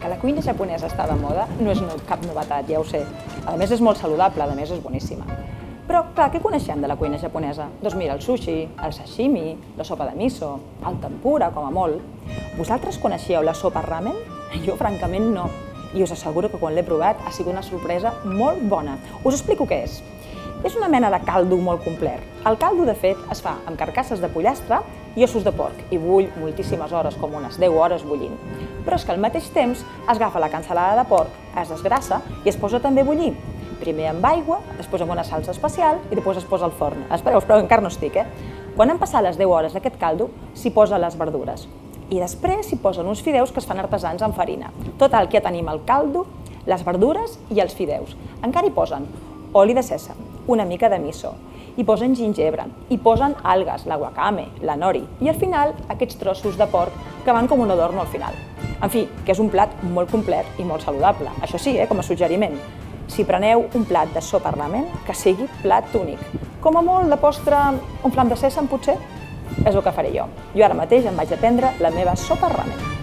Que la cuina japonesa està de moda no és cap novetat, ja ho sé. A més és molt saludable, a més és boníssima. Però, clar, què coneixem de la cuina japonesa? Doncs mira, el sushi, el sashimi, la sopa de miso, el tempura, com a molt. Vosaltres coneixíeu la sopa ramen? Jo, francament, no. I us asseguro que quan l'he provat ha sigut una sorpresa molt bona. Us explico què és. És una mena de caldo molt complet. El caldo, de fet, es fa amb carcasses de pollastre i ossos de porc i bull moltíssimes hores, com unes 10 hores bullint. Però és que al mateix temps es agafa la cansalada de porc, es desgrassa i es posa també a bullir. Primer amb aigua, després amb una salsa especial i després es posa al forn. Espereu, encara no estic, Quan han passat les 10 hores d'aquest caldo, s'hi posen les verdures. I després s'hi posen uns fideus que es fan artesans amb farina. Total, que ja tenim el caldo, les verdures i els fideus. Encara hi posen oli de sèsam, una mica de miso, hi posen gingebre, hi posen algues, la wakame, la nori, i al final aquests trossos de porc que van com un adorno al final. En fi, que és un plat molt complet i molt saludable. Això sí, com a suggeriment. Si preneu un plat de sopa ramen, que sigui plat únic. Com a molt de postre, un flam de sèsam, potser? És el que faré jo. Jo ara mateix em vaig a prendre la meva sopa ramen.